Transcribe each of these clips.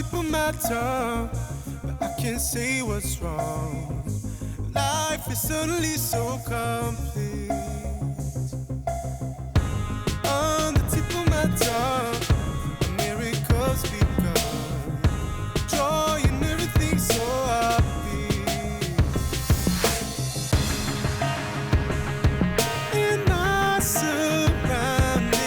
tip of my tongue, but I can't say what's wrong. Life is suddenly so complete. On the tip of my tongue, a miracle's begun. Joy and everything so upbeat. In my surroundings.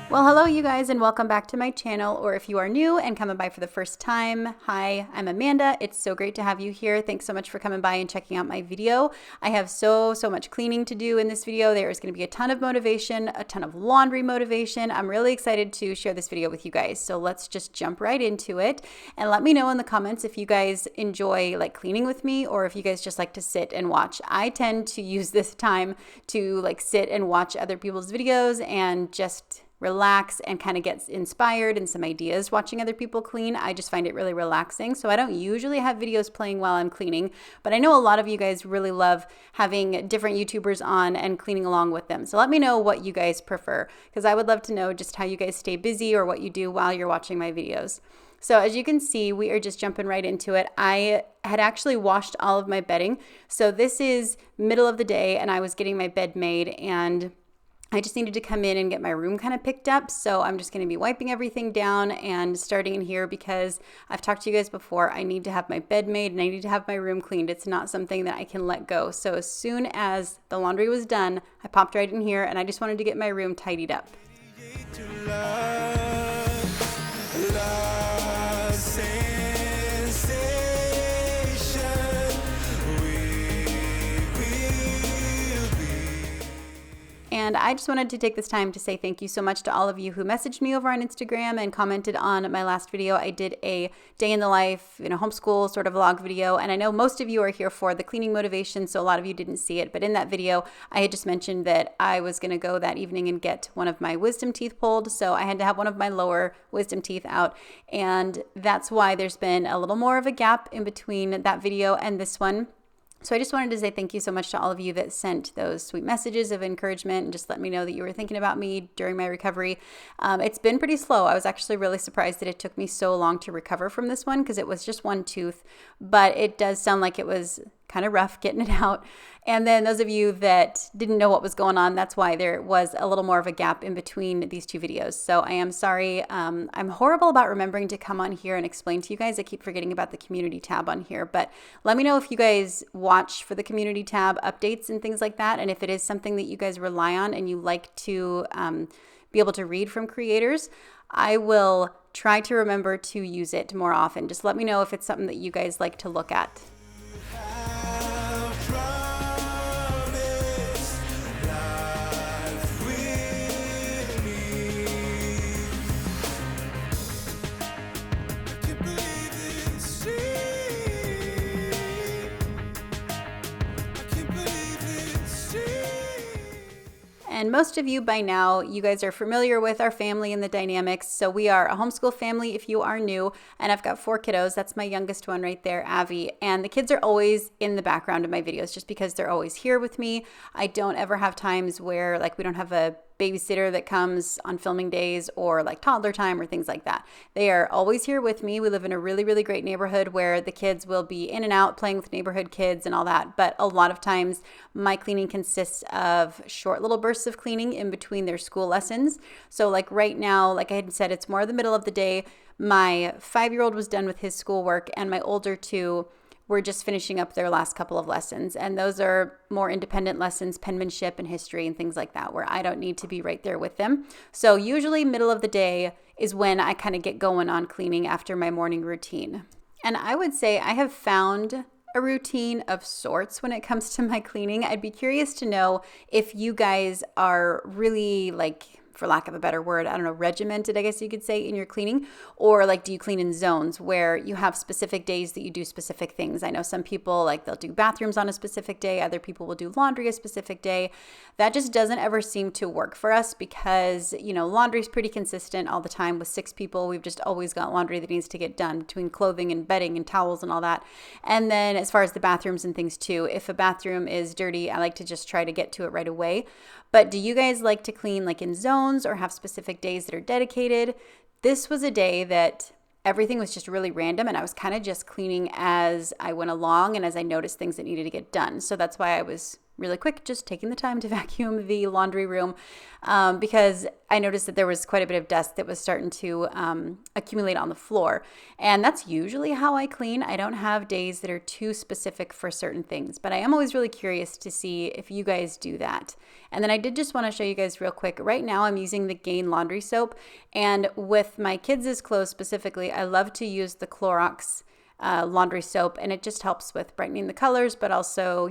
Well, hello you guys, and welcome back to my channel, or if you are new and coming by for the first time, hi, I'm Amanda. It's so great to have you here. Thanks so much for coming by and checking out my video. I have so much cleaning to do in this video. There is going to be a ton of motivation, a ton of laundry motivation. I'm really excited to share this video with you guys. So let's just jump right into it, and let me know in the comments if you guys enjoy like cleaning with me, or if you guys just like to sit and watch. I tend to use this time to like sit and watch other people's videos and just relax and kind of get inspired and some ideas watching other people clean. I just find it really relaxing. So I don't usually have videos playing while I'm cleaning, but I know a lot of you guys really love having different YouTubers on and cleaning along with them. So let me know what you guys prefer, because I would love to know just how you guys stay busy or what you do while you're watching my videos. So as you can see, we are just jumping right into it. I had actually washed all of my bedding. So this is middle of the day and I was getting my bed made, and I just needed to come in and get my room kind of picked up. So I'm just going to be wiping everything down and starting in here, because I've talked to you guys before. I need to have my bed made and I need to have my room cleaned. It's not something that I can let go. So as soon as the laundry was done, I popped right in here and I just wanted to get my room tidied up. And I just wanted to take this time to say thank you so much to all of you who messaged me over on Instagram and commented on my last video. I did a day in the life, homeschool sort of vlog video. And I know most of you are here for the cleaning motivation, so a lot of you didn't see it. But in that video, I had just mentioned that I was going to go that evening and get one of my wisdom teeth pulled. So I had to have one of my lower wisdom teeth out. And that's why there's been a little more of a gap in between that video and this one. So I just wanted to say thank you so much to all of you that sent those sweet messages of encouragement and just let me know that you were thinking about me during my recovery. It's been pretty slow. I was actually really surprised that it took me so long to recover from this one, because it was just one tooth, but it does sound like it was kind of rough getting it out. And then those of you that didn't know what was going on, that's why there was a little more of a gap in between these two videos. So I am sorry. I'm horrible about remembering to come on here and explain to you guys. I keep forgetting about the community tab on here, but let me know if you guys watch for the community tab updates and things like that. And if it is something that you guys rely on and you like to be able to read from creators, I will try to remember to use it more often. Just let me know if it's something that you guys like to look at. And most of you by now, you guys are familiar with our family and the dynamics. So we are a homeschool family if you are new, and I've got 4 kiddos. That's my youngest one right there, Avi. And the kids are always in the background of my videos just because they're always here with me. I don't ever have times where like we don't have a babysitter that comes on filming days or like toddler time or things like that. They are always here with me. We live in a really great neighborhood where the kids will be in and out playing with neighborhood kids and all that. But a lot of times my cleaning consists of short little bursts of cleaning in between their school lessons. So like right now, like I had said, it's more the middle of the day. My 5-year-old was done with his schoolwork, and my older 2 were just finishing up their last couple of lessons. And those are more independent lessons, penmanship and history and things like that, where I don't need to be right there with them. So usually middle of the day is when I kind of get going on cleaning after my morning routine. And I would say I have found a routine of sorts when it comes to my cleaning. I'd be curious to know if you guys are really like, for lack of a better word, I don't know, regimented, I guess you could say, in your cleaning? Or like, do you clean in zones where you have specific days that you do specific things? I know some people, like, they'll do bathrooms on a specific day. Other people will do laundry a specific day. That just doesn't ever seem to work for us because, you know, laundry's pretty consistent all the time. With 6 people, we've just always got laundry that needs to get done between clothing and bedding and towels and all that. And then as far as the bathrooms and things too, if a bathroom is dirty, I like to just try to get to it right away. But do you guys like to clean like in zones or have specific days that are dedicated? This was a day that everything was just really random, and I was kind of just cleaning as I went along and as I noticed things that needed to get done. So that's why I was really quick, just taking the time to vacuum the laundry room, because I noticed that there was quite a bit of dust that was starting to accumulate on the floor. And that's usually how I clean. I don't have days that are too specific for certain things, but I am always really curious to see if you guys do that. And then I did just want to show you guys real quick. Right now I'm using the Gain laundry soap, and with my kids' clothes specifically, I love to use the Clorox laundry soap, and it just helps with brightening the colors, but also,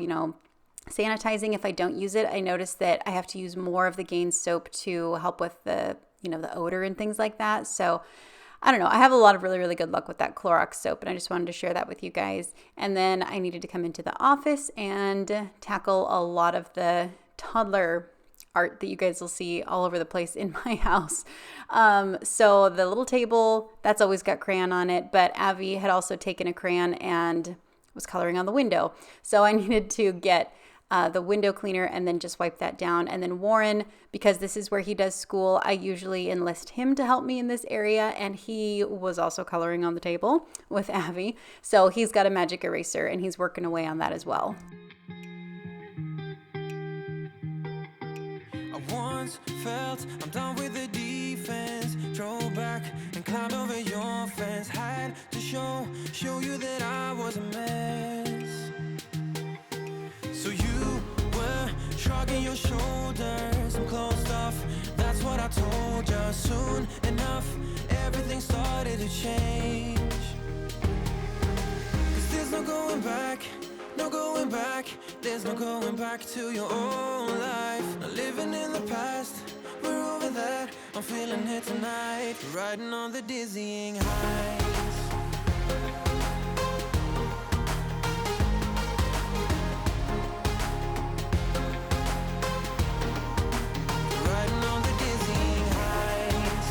sanitizing. If I don't use it, I notice that I have to use more of the Gain soap to help with the odor and things like that. So I don't know. I have a lot of really, really good luck with that Clorox soap, and I just wanted to share that with you guys. And then I needed to come into the office and tackle a lot of the toddler art that you guys will see all over the place in my house. So the little table, that's always got crayon on it, but Avi had also taken a crayon and was coloring on the window. So I needed to get the window cleaner and then just wipe that down. And then Warren, because this is where he does school, I usually enlist him to help me in this area, and he was also coloring on the table with Avi. So he's got a magic eraser and he's working away on that as well. Once felt I'm done with the defense, drove back and climbed over your fence, had to show you that I was a mess. So you were shrugging your shoulders, I'm closed off, that's what I told you. Soon enough, everything started to change. 'Cause there's no going back, no going back, there's no going back to your old life. Not living in the past, we're over that, I'm feeling it tonight, riding on the dizzying heights. Riding on the dizzying heights.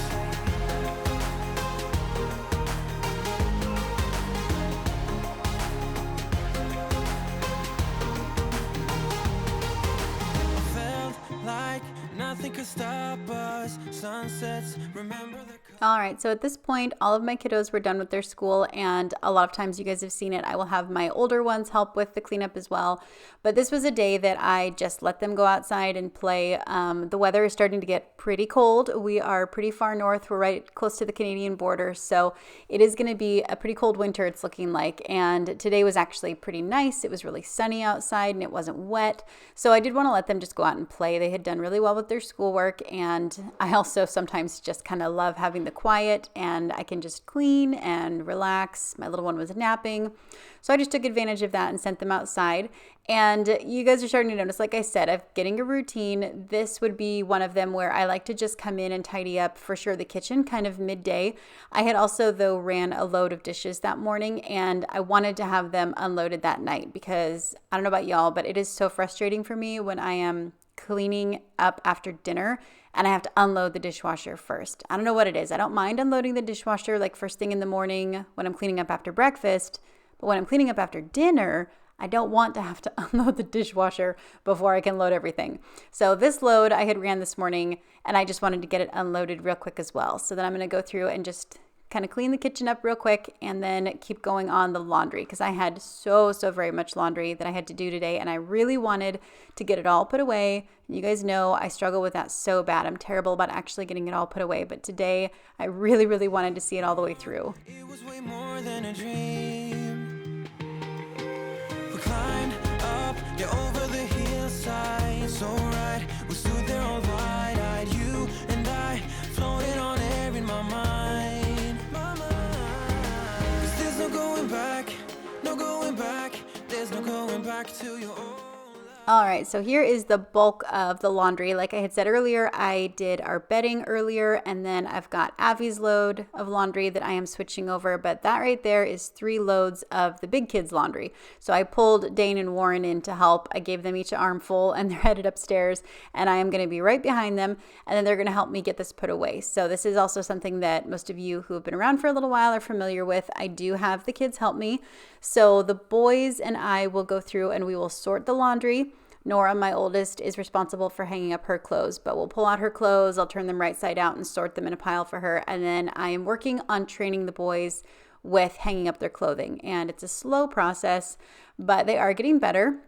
Like nothing could stop us. Sunsets, remember the All right, so at this point, all of my kiddos were done with their school, and a lot of times you guys have seen it. I will have my older ones help with the cleanup as well. But this was a day that I just let them go outside and play. The weather is starting to get pretty cold. We are pretty far north. We're right close to the Canadian border, so it is going to be a pretty cold winter, it's looking like. And today was actually pretty nice. It was really sunny outside and it wasn't wet. So I did want to let them just go out and play. They had done really well with their schoolwork, and I also sometimes just kind of love having the quiet, and I can just clean and relax. My little one was napping, so I just took advantage of that and sent them outside. And you guys are starting to notice, like I said, I'm getting a routine. This would be one of them where I like to just come in and tidy up for sure the kitchen kind of midday. I had also, though, ran a load of dishes that morning, and I wanted to have them unloaded that night because I don't know about y'all, but it is so frustrating for me when I am cleaning up after dinner and I have to unload the dishwasher first. I don't know what it is. I don't mind unloading the dishwasher like first thing in the morning when I'm cleaning up after breakfast, but when I'm cleaning up after dinner, I don't want to have to unload the dishwasher before I can load everything. So this load I had ran this morning, and I just wanted to get it unloaded real quick as well. So then I'm going to go through and just kind of clean the kitchen up real quick and then keep going on the laundry because I had so very much laundry that I had to do today, and I really wanted to get it all put away. You guys know I struggle with that so bad. I'm terrible about actually getting it all put away, but today I really wanted to see it all the way through. It was way more than a dream. We climbed up, get over the hillside, so right, we stood there all wide-eyed, you and I floated on air in my mind. 'Cause there's no going back, no going back, there's no going back to your own. All right, so here is the bulk of the laundry. Like I had said earlier, I did our bedding earlier, and then I've got Avi's load of laundry that I am switching over, but that right there is 3 loads of the big kids' laundry. So I pulled Dane and Warren in to help. I gave them each an armful, and they're headed upstairs, and I am going to be right behind them, and then they're going to help me get this put away. So this is also something that most of you who have been around for a little while are familiar with. I do have the kids help me. So the boys and I will go through and we will sort the laundry. Nora, my oldest, is responsible for hanging up her clothes, but we'll pull out her clothes, I'll turn them right side out and sort them in a pile for her. And then I am working on training the boys with hanging up their clothing. And it's a slow process, but they are getting better.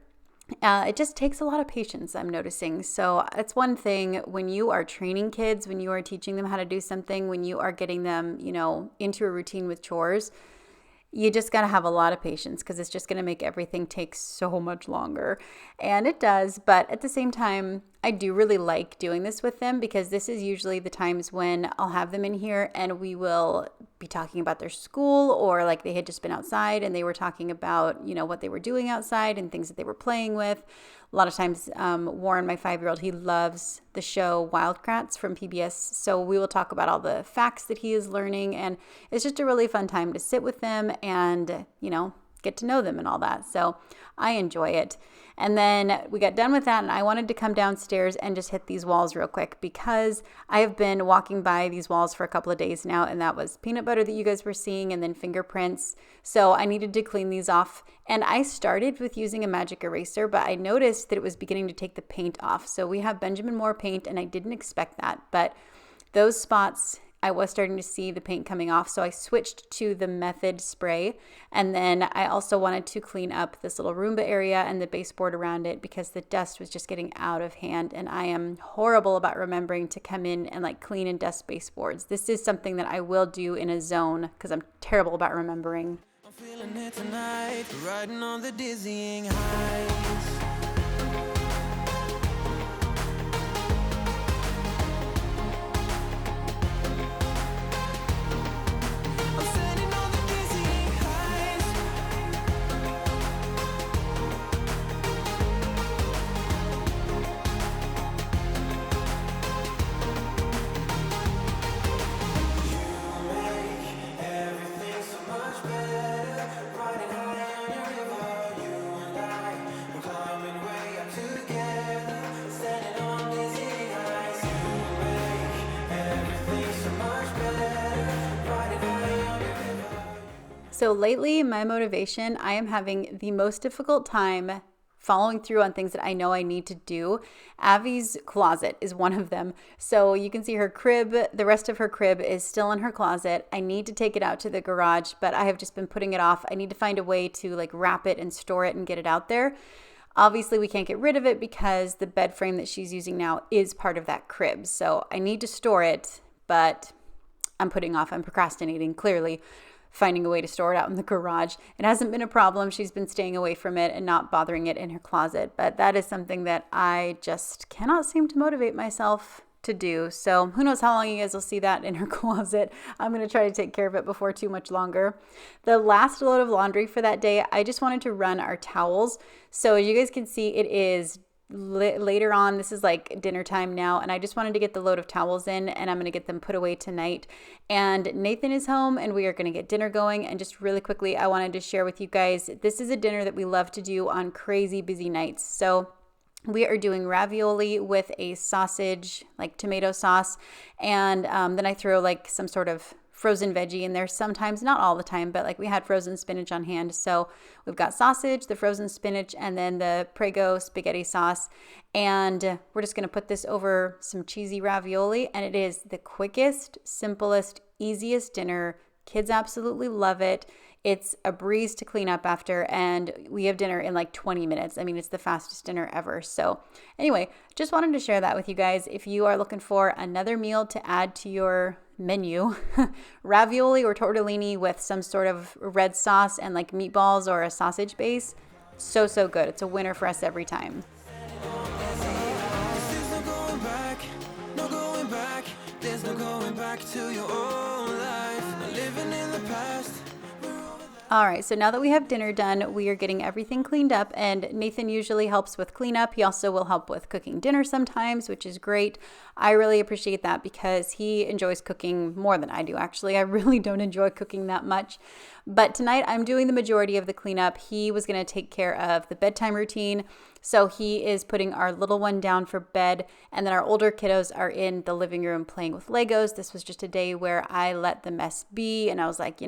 It just takes a lot of patience, I'm noticing. So it's one thing when you are training kids, when you are teaching them how to do something, when you are getting them, into a routine with chores, you just got to have a lot of patience because it's just going to make everything take so much longer. And it does. But at the same time, I do really like doing this with them because this is usually the times when I'll have them in here and we will be talking about their school, or like they had just been outside and they were talking about, what they were doing outside and things that they were playing with. A lot of times, Warren, my 5-year-old, he loves the show Wildcrats from PBS. So we will talk about all the facts that he is learning. And it's just a really fun time to sit with them and, get to know them and all that. So I enjoy it. And then we got done with that and I wanted to come downstairs and just hit these walls real quick because I have been walking by these walls for a couple of days now, and that was peanut butter that you guys were seeing and then fingerprints. So I needed to clean these off. And I started with using a magic eraser, but I noticed that it was beginning to take the paint off. So we have Benjamin Moore paint and I didn't expect that, but those spots I was starting to see the paint coming off, so I switched to the Method spray. And then I also wanted to clean up this little Roomba area and the baseboard around it because the dust was just getting out of hand. And I am horrible about remembering to come in and clean and dust baseboards. This is something that I will do in a zone because I'm terrible about remembering. I'm feeling it tonight, riding on the dizzying heights. So lately, my motivation, I am having the most difficult time following through on things that I know I need to do. Avi's closet is one of them. So you can see her crib, the rest of her crib is still in her closet. I need to take it out to the garage, but I have just been putting it off. I need to find a way to wrap it and store it and get it out there. Obviously, we can't get rid of it because the bed frame that she's using now is part of that crib. So I need to store it, but I'm procrastinating, clearly. Finding a way to store it out in the garage. It hasn't been a problem. She's been staying away from it and not bothering it in her closet. But that is something that I just cannot seem to motivate myself to do. So who knows how long you guys will see that in her closet. I'm going to try to take care of it before too much longer. The last load of laundry for that day, I just wanted to run our towels. So as you guys can see, it is later on. This is dinner time now, and I just wanted to get the load of towels in, and I'm going to get them put away tonight. And Nathan is home and we are going to get dinner going. And just really quickly, I wanted to share with you guys, this is a dinner that we love to do on crazy busy nights. So we are doing ravioli with a sausage, tomato sauce, and then I throw some sort of frozen veggie in there sometimes, not all the time, but we had frozen spinach on hand. So we've got sausage, the frozen spinach, and then the Prego spaghetti sauce. And we're just going to put this over some cheesy ravioli. And it is the quickest, simplest, easiest dinner. Kids absolutely love it. It's a breeze to clean up after, and we have dinner in 20 minutes. I mean, it's the fastest dinner ever. So anyway, just wanted to share that with you guys. If you are looking for another meal to add to your menu, ravioli or tortellini with some sort of red sauce and meatballs or a sausage base, so good. It's a winner for us every time. There's no going back to your old life, living in the past. All right, so now that we have dinner done, we are getting everything cleaned up, and Nathan usually helps with cleanup. He also will help with cooking dinner sometimes, which is great. I really appreciate that because he enjoys cooking more than I do, actually. I really don't enjoy cooking that much. But tonight I'm doing the majority of the cleanup. He was going to take care of the bedtime routine. So he is putting our little one down for bed, and then our older kiddos are in the living room playing with Legos. This was just a day where I let the mess be, and I was like,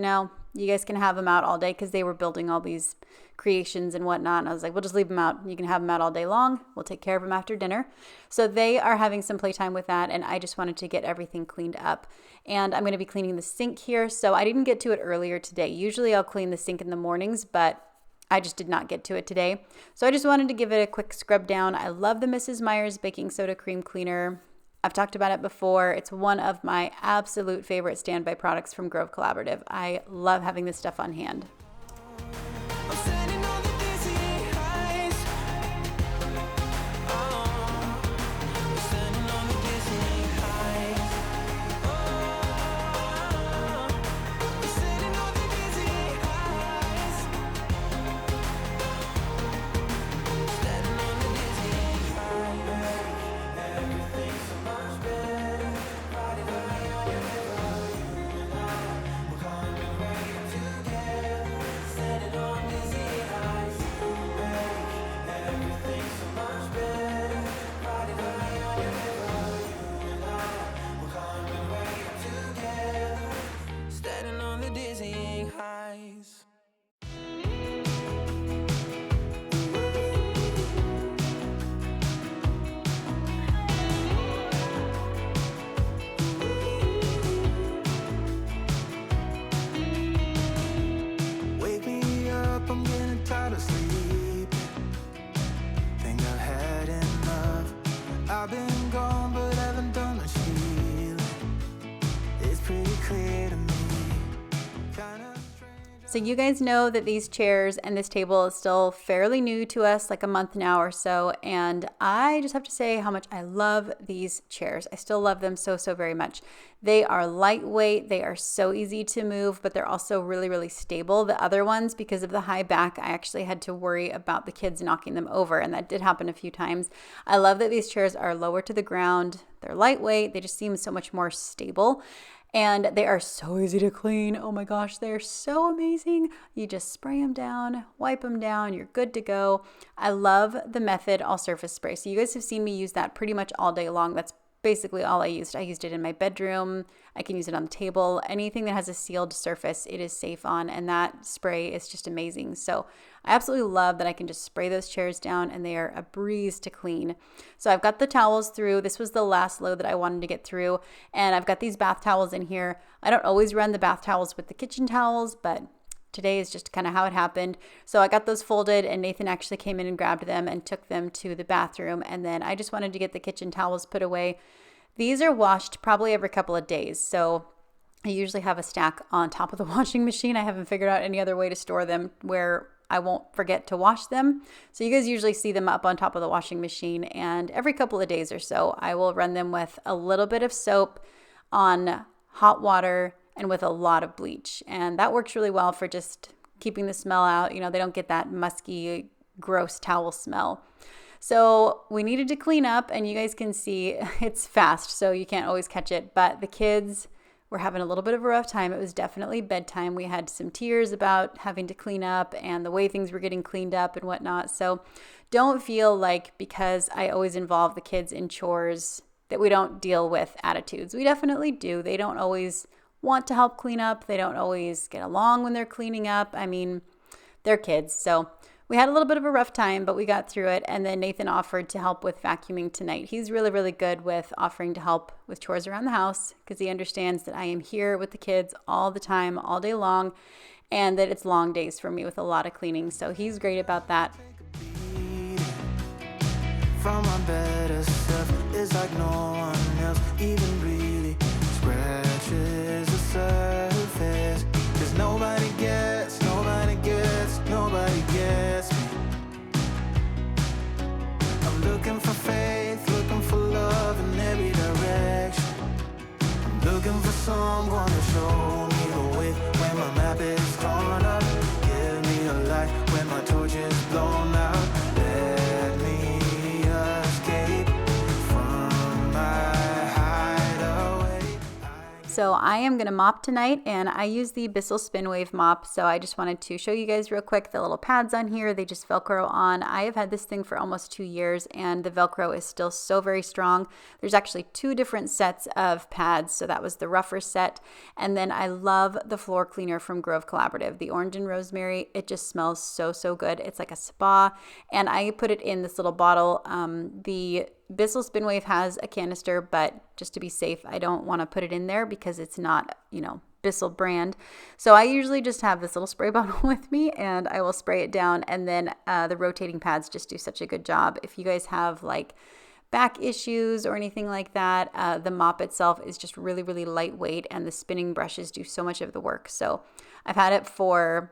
you guys can have them out all day, because they were building all these creations and whatnot. And I was like, we'll just leave them out. You can have them out all day long. We'll take care of them after dinner. So they are having some playtime with that. And I just wanted to get everything cleaned up. And I'm going to be cleaning the sink here. So I didn't get to it earlier today. Usually I'll clean the sink in the mornings, but I just did not get to it today. So I just wanted to give it a quick scrub down. I love the Mrs. Meyer's baking soda cream cleaner. I've talked about it before. It's one of my absolute favorite standby products from Grove Collaborative. I love having this stuff on hand. I'm standing on the dizzy heights. Oh, I'm standing on the dizzy heights. Oh, I'm standing on the dizzy heights. Standing on the dizzy heights. Everything's so much better. Riding high on your river, you and I, we're coming right together. Standing on dizzy heights. Everything's so much better. Riding high on your river, you and I, we're coming right together. Standing on the dizzying heights. Wake me up, I'm getting tired of sleep. Think I've had enough. I've been gone, but haven't done much healing. It's pretty clear to me. Kinda strange. So you guys know that these chairs and this table is still fairly new to us, like a month now or so. And I just have to say how much I love these chairs. I still love them so, so very much. They are lightweight. They are so easy to move, but they're also really, really stable. The other ones, because of the high back, I actually had to worry about the kids knocking them over. And that did happen a few times. I love that these chairs are lower to the ground. They're lightweight. They just seem so much more stable. And they are so easy to clean. Oh my gosh, they're so amazing. You just spray them down, wipe them down, you're good to go. I love the Method All Surface Spray. So you guys have seen me use that pretty much all day long. That's basically all I used. I used it in my bedroom. I can use it on the table. Anything that has a sealed surface, it is safe on. And that spray is just amazing. So I absolutely love that I can just spray those chairs down and they are a breeze to clean. So I've got the towels through. This was the last load that I wanted to get through. And I've got these bath towels in here. I don't always run the bath towels with the kitchen towels, but today is just kind of how it happened. So I got those folded and Nathan actually came in and grabbed them and took them to the bathroom. And then I just wanted to get the kitchen towels put away. These are washed probably every couple of days. So I usually have a stack on top of the washing machine. I haven't figured out any other way to store them where I won't forget to wash them. So you guys usually see them up on top of the washing machine. And every couple of days or so, I will run them with a little bit of soap on hot water and with a lot of bleach. And that works really well for just keeping the smell out. You know, they don't get that musky, gross towel smell. So we needed to clean up, and you guys can see it's fast, so you can't always catch it. But the kids were having a little bit of a rough time. It was definitely bedtime. We had some tears about having to clean up and the way things were getting cleaned up and whatnot. So don't feel like because I always involve the kids in chores that we don't deal with attitudes. We definitely do. They don't always want to help clean up. They don't always get along when they're cleaning up. I mean, they're kids. So we had a little bit of a rough time, but we got through it. And then Nathan offered to help with vacuuming tonight. He's really, really good with offering to help with chores around the house because he understands that I am here with the kids all the time, all day long, and that it's long days for me with a lot of cleaning. So he's great about that. From my better self, it's like no one else even really scratches the surface. 'Cause nobody gets me. I'm looking for faith, looking for love in every direction. I'm looking for someone to show me the way when my map is torn up. Give me a light when my torch is blown out. Let me escape from my hideaway. So I am going to mop tonight, and I use the Bissell Spinwave mop. So I just wanted to show you guys real quick the little pads on here. They just Velcro on. I have had this thing for almost 2 years, and the Velcro is still so very strong. There's actually 2 different sets of pads. So that was the rougher set. And then I love the floor cleaner from Grove Collaborative, the orange and rosemary. It just smells so good. It's like a spa, and I put it in this little bottle. The Bissell Spinwave has a canister, but just to be safe, I don't want to put it in there because it's not, Bissell brand. So I usually just have this little spray bottle with me, and I will spray it down. And then the rotating pads just do such a good job. If you guys have like back issues or anything like that, the mop itself is just really lightweight, and the spinning brushes do so much of the work. So I've had it for,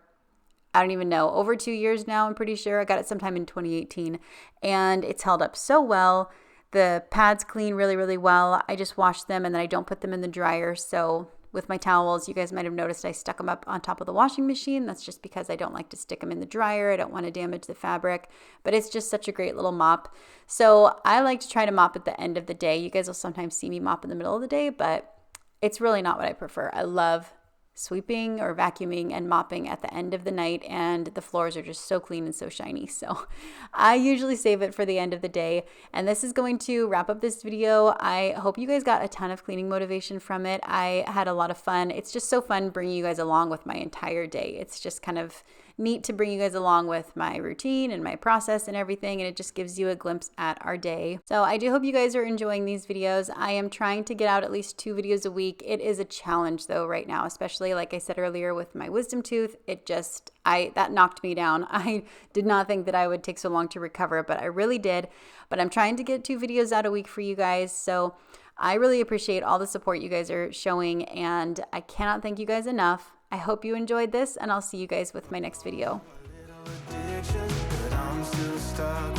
I don't even know, over 2 years now, I'm pretty sure. I got it sometime in 2018, and it's held up so well. The pads clean really well. I just wash them, and then I don't put them in the dryer. So with my towels, you guys might have noticed I stuck them up on top of the washing machine. That's just because I don't like to stick them in the dryer. I don't want to damage the fabric, but it's just such a great little mop. So I like to try to mop at the end of the day. You guys will sometimes see me mop in the middle of the day, but it's really not what I prefer. I love sweeping or vacuuming and mopping at the end of the night, and the floors are just so clean and so shiny. So I usually save it for the end of the day, and this is going to wrap up this video. I hope you guys got a ton of cleaning motivation from it. I had a lot of fun. It's just so fun bringing you guys along with my entire day. It's just kind of neat to bring you guys along with my routine and my process and everything, and it just gives you a glimpse at our day. So I do hope you guys are enjoying these videos. I am trying to get out at least 2 videos a week. It is a challenge though right now, especially like I said earlier with my wisdom tooth. That knocked me down. I did not think that I would take so long to recover, but I really did. But I'm trying to get 2 videos out a week for you guys. So I really appreciate all the support you guys are showing, and I cannot thank you guys enough. I hope you enjoyed this, and I'll see you guys with my next video. Addiction, but I'm still stuck.